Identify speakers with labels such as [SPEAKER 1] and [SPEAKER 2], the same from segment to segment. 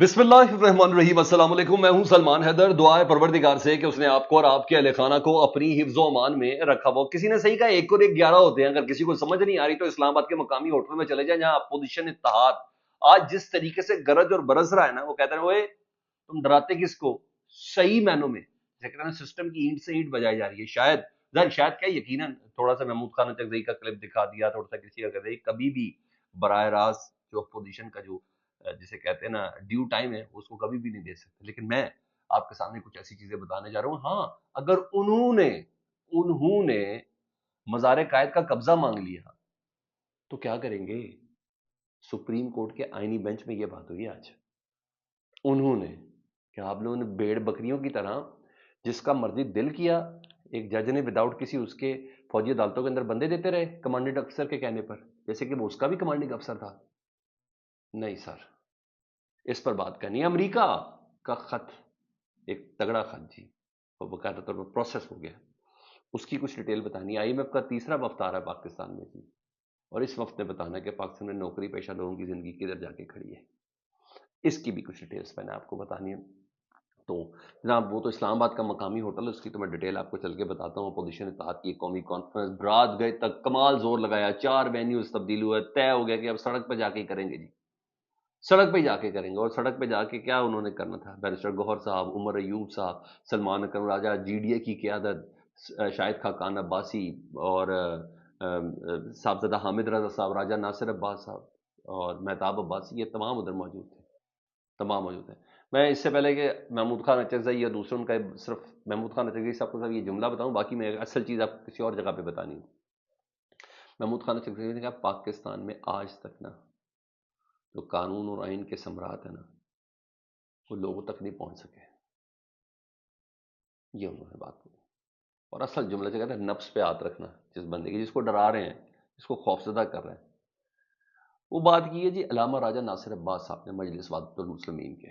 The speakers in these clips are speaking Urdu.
[SPEAKER 1] بسم اللہ الرحمن الرحیم۔ السلام علیکم، میں ہوں سلمان حیدر۔ دعا ہے پروردگار سے کہ اس نے آپ کو اور آپ کے اہل خانہ کو اپنی حفظ و امان میں رکھا ہو۔ کسی نے صحیح کہا ایک اور ایک 11 ہوتے ہیں۔ اگر کسی کو سمجھ نہیں آ رہی تو اسلام آباد کے مقامی ہوٹل میں چلے جائیں، جہاں اپوزیشن اتحاد آج جس طریقے سے گرج اور برس رہا ہے نا، وہ کہتے ہیں وہ تم ڈراتے کس کو؟ صحیح معنوں میں کہتے ہیں سسٹم کی اینٹ سے اینٹ بجائی جا رہی ہے۔ شاید کیا یقیناً تھوڑا سا محمود خان چکزئی کا کلپ دکھا دیا، تھوڑا سا کسی کا کہتے کبھی بھی براہ راست جو اپوزیشن کا جو جسے کہتے ہیں نا ڈیو ٹائم ہے، اس کو کبھی بھی نہیں دے سکتے۔ لیکن میں آپ کے سامنے کچھ ایسی چیزیں بتانے جا رہا ہوں۔ ہاں، اگر انہوں نے مزار قائد کا قبضہ مانگ لیا تو کیا کریں گے؟ سپریم کورٹ کے آئینی بینچ میں یہ بات ہوئی آج۔ انہوں نے کہ آپ لوگوں نے بھیڑ بکریوں کی طرح جس کا مرضی دل کیا، ایک جج نے وداؤٹ کسی اس کے فوجی عدالتوں کے اندر بندے دیتے رہے کمانڈنٹ افسر کے کہنے پر، جیسے کہ وہ اس کا بھی کمانڈنگ افسر تھا۔ نہیں سر، اس پر بات کرنی ہے۔ امریکہ کا خط، ایک تگڑا خط جی، اور باقاعدہ طور پر پروسیس ہو گیا، اس کی کچھ ڈیٹیل بتانی ہے۔ آئی ایم ایف کا تیسرا وفد آ رہا ہے پاکستان میں جی، اور اس وفد نے بتانا ہے کہ پاکستان میں نوکری پیشہ لوگوں کی زندگی کدھر جا کے کھڑی ہے۔ اس کی بھی کچھ ڈیٹیلز میں نے آپ کو بتانی ہے۔ تو جناب وہ تو اسلام آباد کا مقامی ہوٹل ہے، اس کی تو میں ڈیٹیل آپ کو چل کے بتاتا ہوں۔ اپوزیشن اتحاد کی قومی کانفرنس برات گئے تک کمال زور لگایا، 4 وینیوز تبدیل ہوئے، طے ہو گیا کہ اب سڑک پہ جا کے کریں گے جی، سڑک پہ جا کے کریں گے۔ اور سڑک پہ جا کے کیا انہوں نے کرنا تھا؟ بیرسٹر گوہر صاحب، عمر ایوب صاحب، سلمان اکرم راجہ، جی ڈی اے کی قیادت، شاہد خاقان عباسی اور صاحبزادہ حامد رضا صاحب، راجہ ناصر عباس صاحب اور مہتاب عباسی، یہ تمام ادھر موجود تھے، تمام موجود ہیں۔ میں اس سے پہلے کہ محمود خان اچکزئی یا دوسروں کا صرف محمود خان اچکزئی صاحب کو صرف یہ جملہ بتاؤں، باقی میں اصل چیز آپ کو کسی اور جگہ پہ بتانی ہوں۔ محمود خان اچکزئی نے کہا پاکستان میں آج تک نا جو قانون اور آئین کے ثمرات ہیں نا، وہ لوگوں تک نہیں پہنچ سکے۔ یہ انہوں نے بات کی، اور اصل جملہ سے کہتے ہیں نفس پہ ہاتھ رکھنا، جس بندے کی جس کو ڈرا رہے ہیں، جس کو خوفزدہ کر رہے ہیں۔ وہ بات کی ہے جی علامہ راجہ ناصر عباس صاحب نے، مجلس وحدت المسلمین کے۔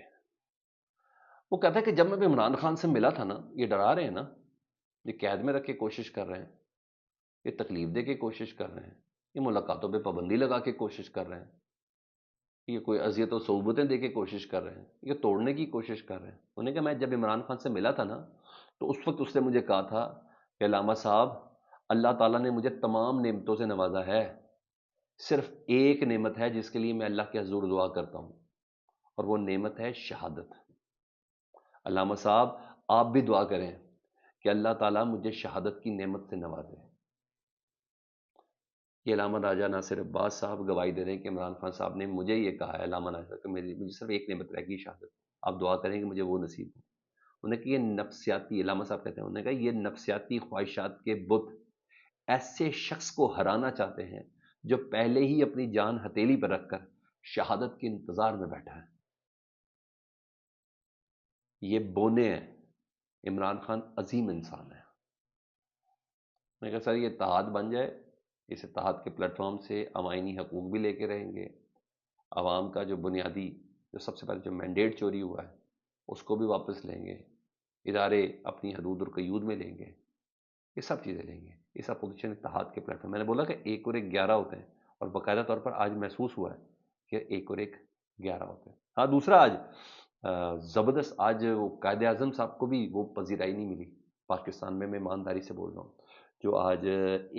[SPEAKER 1] وہ کہتا ہے کہ جب میں عمران خان سے ملا تھا نا، یہ ڈرا رہے ہیں نا، یہ قید میں رکھ کے کوشش کر رہے ہیں، یہ تکلیف دے کے کوشش کر رہے ہیں، یہ ملاقاتوں پہ پابندی لگا کے کوشش کر رہے ہیں، یہ کوئی اذیت و صعوبتیں دے کے کوشش کر رہے ہیں، یہ توڑنے کی کوشش کر رہے ہیں۔ انہوں نے کہا میں جب عمران خان سے ملا تھا نا، تو اس وقت اس نے مجھے کہا تھا کہ علامہ صاحب، اللہ تعالیٰ نے مجھے تمام نعمتوں سے نوازا ہے، صرف ایک نعمت ہے جس کے لیے میں اللہ کے حضور دعا کرتا ہوں، اور وہ نعمت ہے شہادت۔ علامہ صاحب آپ بھی دعا کریں کہ اللہ تعالیٰ مجھے شہادت کی نعمت سے نوازے۔ یہ علامہ راجہ ناصر عباس صاحب گواہی دے رہے ہیں کہ عمران خان صاحب نے مجھے یہ کہا ہے، علامہ ناصر، کہ مجھے صرف ایک نعمت رہ گئی، شہادت، آپ دعا کریں کہ مجھے وہ نصیب ہو۔ انہوں نے کہا یہ نفسیاتی، علامہ صاحب کہتے ہیں، انہوں نے کہا یہ نفسیاتی خواہشات کے بت ایسے شخص کو ہرانا چاہتے ہیں جو پہلے ہی اپنی جان ہتھیلی پر رکھ کر شہادت کے انتظار میں بیٹھا ہے۔ یہ بونے ہیں، عمران خان عظیم انسان ہے۔ میں کہا سر یہ اتحاد بن جائے، اس اتحاد کے پلیٹ فارم سے عوائنی حقوق بھی لے کے رہیں گے، عوام کا جو بنیادی جو سب سے پہلے جو مینڈیٹ چوری ہوا ہے اس کو بھی واپس لیں گے، ادارے اپنی حدود اور قیود میں لیں گے، یہ سب چیزیں لیں گے اس اپوزیشن اتحاد کے پلیٹ فارم۔ میں نے بولا کہ ایک اور ایک 11 ہوتے ہیں، اور باقاعدہ طور پر آج محسوس ہوا ہے کہ ایک اور ایک 11 ہوتے ہیں۔ ہاں دوسرا آج زبردست، آج وہ قائد اعظم صاحب کو بھی وہ پذیرائی نہیں ملی پاکستان میں ایمانداری سے بول رہا ہوں، جو آج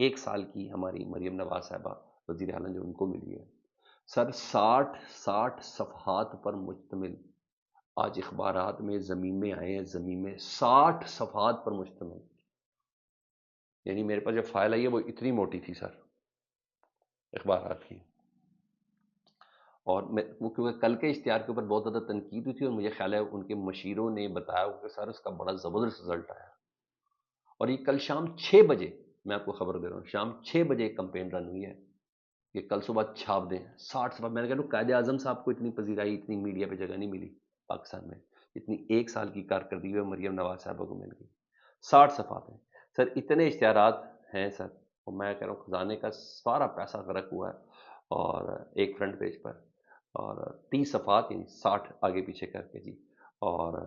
[SPEAKER 1] 1 سال کی ہماری مریم نواز صاحبہ وزیر اعلیٰ جو ان کو ملی ہے، سر 60 صفحات پر مشتمل، آج اخبارات میں زمین میں آئے ہیں، زمین میں 60 صفحات پر مشتمل، یعنی میرے پاس جو فائل آئی ہے وہ اتنی موٹی تھی سر اخبارات کی۔ اور وہ کیونکہ کل کے اشتہار کے اوپر بہت زیادہ تنقید ہوئی تھی، اور مجھے خیال ہے ان کے مشیروں نے بتایا کہ سر اس کا بڑا زبردست رزلٹ آیا، اور یہ کل شام 6 بجے، میں آپ کو خبر دے رہا ہوں، شام 6 بجے ایک کمپین رن ہوئی ہے کہ کل صبح چھاپ دیں 60 صفحات۔ میں نے کہا قائد اعظم صاحب کو اتنی پذیرائی، اتنی میڈیا پہ جگہ نہیں ملی پاکستان میں، اتنی 1 سال کی کارکردگی میں مریم نواز صاحبہ کو مل گئی۔ 60 صفحات ہیں سر، اتنے اشتہارات ہیں سر، اور میں کہہ رہا ہوں خزانے کا سارا پیسہ غرق ہوا ہے، اور ایک فرنٹ پیج پر، اور 30 صفحات یعنی 60 آگے پیچھے کر کے جی، اور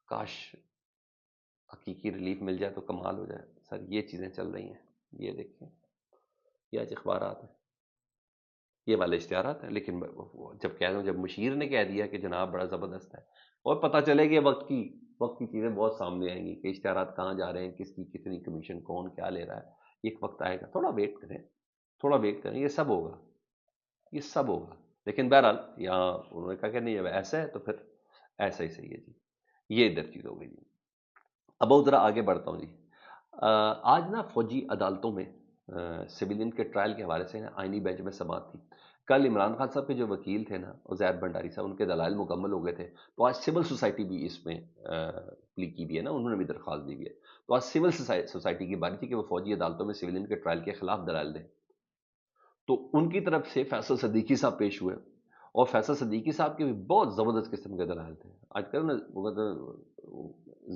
[SPEAKER 1] کاش حقیقی ریلیف مل جائے تو کمال ہو جائے سر۔ یہ چیزیں چل رہی ہیں، یہ دیکھیں، یہ آج اخبارات ہیں۔ یہ والے اشتہارات ہیں. لیکن جب کہہ رہا ہوں، جب مشیر نے کہہ دیا کہ جناب بڑا زبردست ہے، اور پتہ چلے کہ وقت کی چیزیں بہت سامنے آئیں گی کہ اشتہارات کہاں جا رہے ہیں، کس کی کتنی کمیشن، کون کیا لے رہا ہے. ایک وقت آئے گا، تھوڑا ویٹ کریں، تھوڑا ویٹ کریں، یہ سب ہوگا، یہ سب ہوگا. لیکن بہرحال یہاں انہوں نے کہا کہ نہیں، اب ایسا ہے تو پھر ایسا ہی صحیح ہے جی. یہ ادھر چیز ہو گئی جی. اب بہت ذرا آگے بڑھتا ہوں جی. آج نا فوجی عدالتوں میں سویلین کے ٹرائل کے حوالے سے آئینی بینچ میں سماعت تھی. کل عمران خان صاحب کے جو وکیل تھے نا، عزیر بھنڈاری صاحب، ان کے دلائل مکمل ہو گئے تھے. تو آج سول سوسائٹی بھی اس میں پلی کی بھی ہے نا، انہوں نے بھی درخواست دی ہے. تو آج سول سوسائٹی کی باری تھی کہ وہ فوجی عدالتوں میں سویلین کے ٹرائل کے خلاف دلائل دیں. تو ان کی طرف سے فیصل صدیقی صاحب پیش ہوئے، اور فیصل صدیقی صاحب کے بھی بہت زبردست قسم کے دلائل تھے. آج کل نا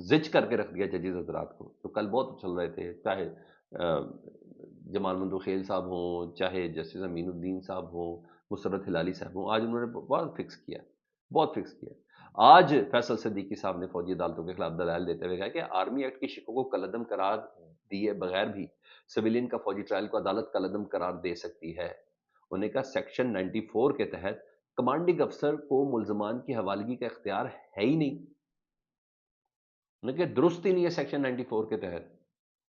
[SPEAKER 1] زج کر کے رکھ دیا ججز حضرات کو، تو کل بہت چل رہے تھے، چاہے جمال مندوخیل صاحب ہوں، چاہے جسٹس امین الدین صاحب ہوں، مسرت ہلالی صاحب ہوں. آج انہوں نے بہت فکس کیا، بہت فکس کیا. آج فیصل صدیقی صاحب نے فوجی عدالتوں کے خلاف دلائل دیتے ہوئے کہا کہ آرمی ایکٹ کی شقوں کو کالعدم قرار دیے بغیر بھی سویلین کا فوجی ٹرائل کو عدالت کالعدم قرار دے سکتی ہے. انہوں نے کہا سیکشن 94 کے تحت کمانڈنگ افسر کو ملزمان کی حوالگی کا اختیار ہے ہی نہیں. انہوں نے کہا درست ہی نہیں ہے سیکشن 94 کے تحت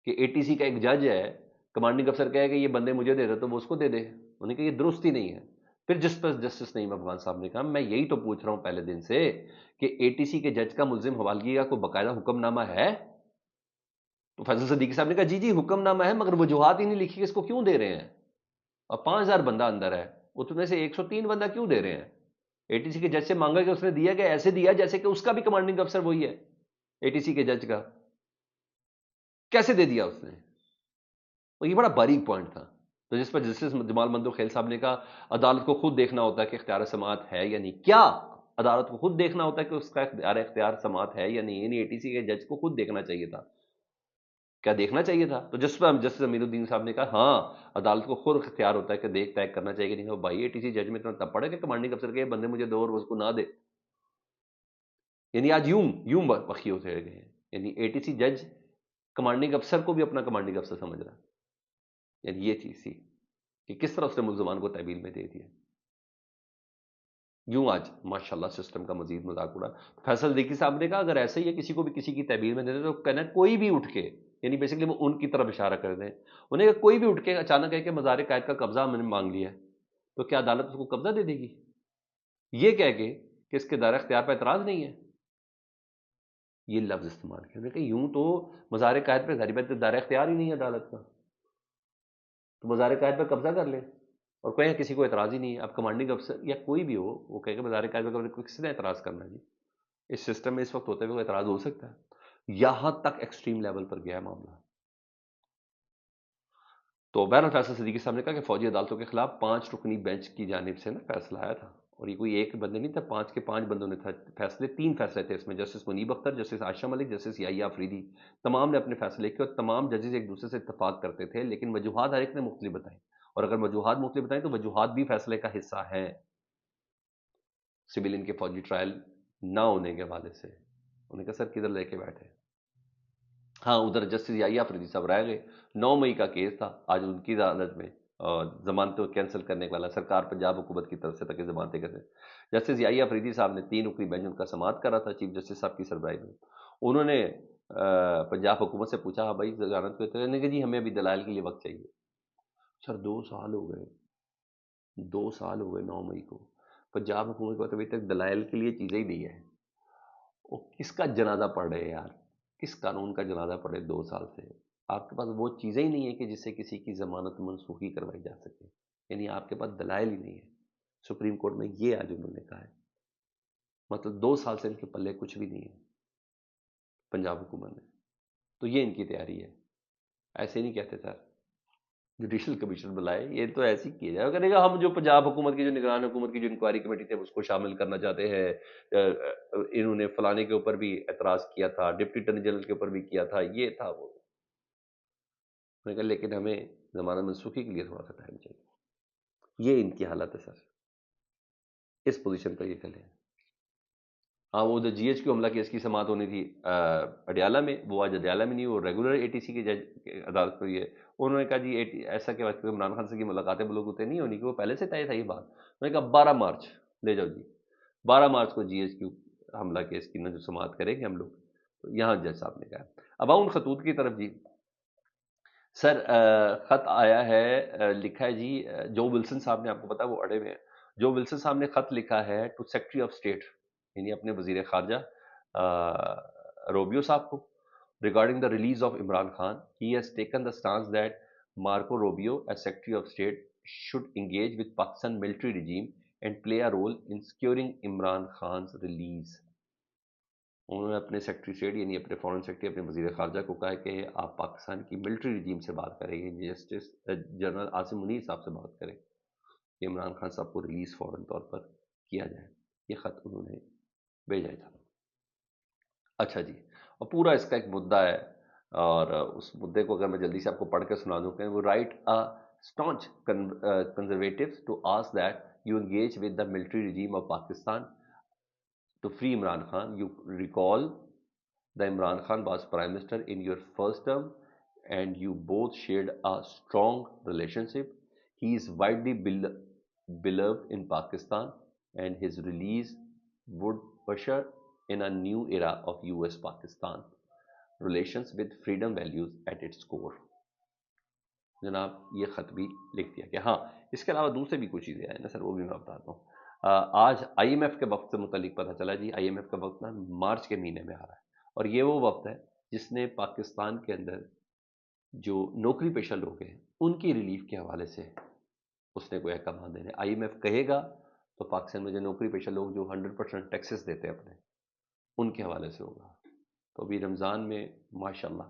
[SPEAKER 1] کہ اے ٹی سی کا ایک جج ہے، کمانڈنگ افسر کہے کہ یہ بندے مجھے دے دے تو وہ اس کو دے دے. انہوں نے کہا یہ درست ہی نہیں ہے. پھر جس پر جسٹس نعیم افغان صاحب نے کہا میں یہی تو پوچھ رہا ہوں پہلے دن سے کہ اے ٹی سی کے جج کا ملزم حوالگی کا کوئی باقاعدہ حکم نامہ ہے؟ تو فیصل صدیقی صاحب نے کہا جی حکم نامہ ہے، مگر وجوہات ہی نہیں لکھی کہ اس کو کیوں دے رہے ہیں. اور 5000 بندہ اندر ہے، اتنے سے 103 بندہ کیوں دے رہے ہیں؟ اے ٹی سی کے جج سے مانگا کہ اس نے دیا کہ ایسے دیا جیسے کہ اس کا بھی کمانڈنگ افسر وہی ہے. اے ٹی سی کے جج کا کیسے دے دیا اس نے؟ اور یہ بڑا باریک پوائنٹ تھا. تو جس پر جسٹس جمال مندوخیل صاحب نے کہا عدالت کو خود دیکھنا ہوتا ہے کہ اختیار سماعت ہے یا نہیں. کیا عدالت کو خود دیکھنا ہوتا ہے کہ اس کا اختیار سماعت ہے یا نہیں؟ یعنی اے ٹی سی کے جج کو خود دیکھنا چاہیے تھا. کیا دیکھنا چاہیے تھا؟ تو جس پر جسٹس امیر الدین صاحب نے کہا ہاں عدالت کو خود اختیار ہوتا ہے کہ دیکھ پیک کرنا چاہیے کہ نہیں. بھائی اے ٹی سی جج میں اتنا تب پڑے کہ کمانڈنگ افسر کے بندے مجھے دو اور اس کو نہ دے. یعنی آج یوں بخی ہوتے گئے ہیں. یعنی اے ٹی سی جج کمانڈنگ افسر کو بھی اپنا کمانڈنگ افسر سمجھ رہا ہے. یعنی یہ چیز تھی کہ کس طرح اس نے ملزمان کو تحویل میں دے دیا. یوں آج ماشاءاللہ سسٹم کا مزید مذاق اڑا. فیصل صدیقی صاحب نے کہا اگر ایسے ہی ہے کسی کو بھی کسی کی تحویل میں دے دے تو کہنا کوئی بھی اٹھ کے، یعنی بیسیکلی وہ ان کی طرف اشارہ کر دیں. انہیں کہ کوئی بھی اٹھ کے اچانک ہے کہ مزار قائد کا قبضہ میں نے مانگ لیا ہے تو کیا عدالت اس کو قبضہ دے دے گی؟ یہ کہہ کے کہ اس کے دائرہ اختیار پہ اعتراض نہیں ہے. یہ لفظ استعمال کیا. انہوں نے کہا یوں تو مزار قائد پہ ظاہر بات دائرہ اختیار ہی نہیں ہے عدالت کا، تو مزار قائد پہ قبضہ کر لے اور کہیں کسی کو اعتراض ہی نہیں ہے. اب کمانڈنگ افسر یا کوئی بھی ہو وہ کہے کہ مزار قائد پہ قبضہ، کس نے اعتراض کرنا ہے جی؟ اس سسٹم میں اس وقت ہوتے ہوئے اعتراض ہو سکتا ہے؟ یہاں تک ایکسٹریم لیول پر گیا ہے معاملہ. تو بہرحال فیصل صدیقی صاحب نے کہا کہ فوجی عدالتوں کے خلاف 5 رکنی بینچ کی جانب سے نا فیصلہ آیا تھا، اور یہ کوئی ایک بندے نہیں تھا، 5 کے 5 بندوں نے تھا فیصلے. 3 فیصلے تھے اس میں. جسٹس منیب اختر، جسٹس عائشہ ملک، جسٹس یحییٰ آفریدی، تمام نے اپنے فیصلے کیے اور تمام ججز ایک دوسرے سے اتفاق کرتے تھے، لیکن وجوہات ہر ایک نے مختلف بتائیں. اور اگر وجوہات مختلف بتائیں تو وجوہات بھی فیصلے کا حصہ ہیں. سویلین کے فوجی ٹرائل نہ ہونے کے حوالے سے انہوں نے کہا سر کدھر لے کے بیٹھے؟ ہاں ادھر جسٹس یحییٰ آفریدی صاحب رہ گئے. 9 مئی کا کیس تھا، آج ان کی عدالت میں ضمانتیں کینسل کرنے والا سرکار پنجاب حکومت کی طرف سے تک ضمانتیں کیسے. جسٹس یحییٰ آفریدی صاحب نے 3 رکنی بینچ ان کا سماعت کرا تھا چیف جسٹس صاحب کی سربراہی میں. انہوں نے پنجاب حکومت سے پوچھا ہاں بھائی ضمانت کو، نے کہ جی ہمیں ابھی دلائل کے لیے وقت چاہیے. سر 2 سال ہو گئے، 2 سال ہو گئے 9 مئی کو پنجاب حکومت کے پاس ابھی تک دلائل کے لیے چیزیں ہی نہیں ہے. وہ کس کا جنازہ پڑھ رہے ہیں یار؟ کس قانون کا جنازہ پڑھے 2 سال سے؟ آپ کے پاس وہ چیزیں ہی نہیں ہیں کہ جس سے کسی کی ضمانت منسوخی کروائی جا سکے. یعنی آپ کے پاس دلائل ہی نہیں ہے. سپریم کورٹ میں یہ آج انہوں نے کہا ہے. مطلب 2 سال سے ان کے پلے کچھ بھی نہیں ہے پنجاب حکومت میں. تو یہ ان کی تیاری ہے. ایسے نہیں کہتے سر جوڈیشل کمیشن بلائے، یہ تو ایسے ہی کیا جائے. کرے گا ہم جو پنجاب حکومت کی جو نگران حکومت کی جو انکوائری کمیٹی تھے اس کو شامل کرنا چاہتے ہیں. انہوں نے فلانے کے اوپر بھی اعتراض کیا تھا، ڈپٹی اٹارنی جنرل کے اوپر بھی کیا تھا، یہ تھا وہ. میں نے کہا لیکن ہمیں ضمانت منسوخی کے لیے تھوڑا سا ٹائم چاہیے. یہ ان کی حالت ہے سر. اس پوزیشن پر یہ کھلے ہیں. ہاں وہ جو جی ایچ کیو حملہ کیس کی سماعت ہونی تھی اڈیالہ میں، وہ آج اڈیالہ میں نہیں، وہ ریگولر اے ٹی سی کے جج عدالت پر ہی ہے. انہوں نے کہا جی ایسا کہ عمران خان سے کی ملاقاتیں بلوگوتیں نہیں ہونی، کہ وہ پہلے سے طے تھا یہ بات. انہوں نے کہا 12 مارچ لے جاؤ جی، 12 مارچ کو جی ایچ کیو حملہ کیس کی جو سماعت کریں گے ہم لوگ. تو یہاں جج صاحب نے کہا. اب آؤں خطوط کی طرف جی. سر خط آیا ہے، لکھا ہے جی جو ولسن صاحب نے، آپ کو پتا وہ اڑے ہوئے ہیں، جو ولسن صاحب نے خط لکھا ہے ٹو سیکرٹری آف اسٹیٹ، یعنی اپنے وزیر خارجہ روبیو صاحب کو، regarding the release of Imran Khan. He has taken the stance that Marco Rubio, as Secretary of State, should engage with Pakistan military regime and play a role in securing Imran Khan's release. انہوں نے اپنے سیکرٹری اسٹیٹ یعنی اپنے فارن سیکرٹری، اپنے وزیر خارجہ کو کہا کہ آپ پاکستان کی ملٹری رجیم سے بات کریں گے، جسٹس جنرل عاصم منیر صاحب سے بات کریں کہ عمران خان صاحب کو ریلیز فوراً طور پر کیا جائے. یہ خط انہوں نے بھیجا تھا. اچھا جی، اور پورا اس کا ایک مدعا ہے، اور اس مدعے کو اگر میں جلدی سے آپ کو پڑھ کے سنا دوں کہ وہ right staunch conservatives to ask that you engage with the military regime of Pakistan to free Imran Khan. You recall the Imran Khan was Prime Minister in your first term and you both shared a strong relationship. He is widely beloved in Pakistan and his release would usher in a new era of US-Pakistan relations with freedom values at its core. جناب یہ خط بھی لکھ دیا کہ ہاں اس کے علاوہ دوسرے بھی کچھ چیزیں آئیں نا سر، وہ بھی میں بتاتا ہوں. آج آئی ایم ایف کے وقت سے متعلق پتہ چلا جی، آئی ایم ایف کا وقت نا مارچ کے مہینے میں آ رہا ہے، اور یہ وہ وقت ہے جس نے پاکستان کے اندر جو نوکری پیشہ لوگ ہیں ان کی ریلیف کے حوالے سے اس نے کوئی احکامات دینے. آئی ایم ایف کہے گا تو پاکستان میں جو نوکری پیشہ لوگ جو 100% ٹیکسز دیتے ہیں اپنے، ان کے حوالے سے ہوگا. تو ابھی رمضان میں ماشاءاللہ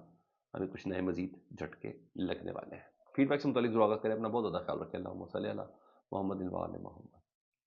[SPEAKER 1] ہمیں کچھ نئے مزید جھٹکے لگنے والے ہیں. فیڈ بیک سے متعلق ضرور آگاہ کریں. اپنا بہت زیادہ خیال رکھیں. اللہم صلی علی محمد و آل محمد.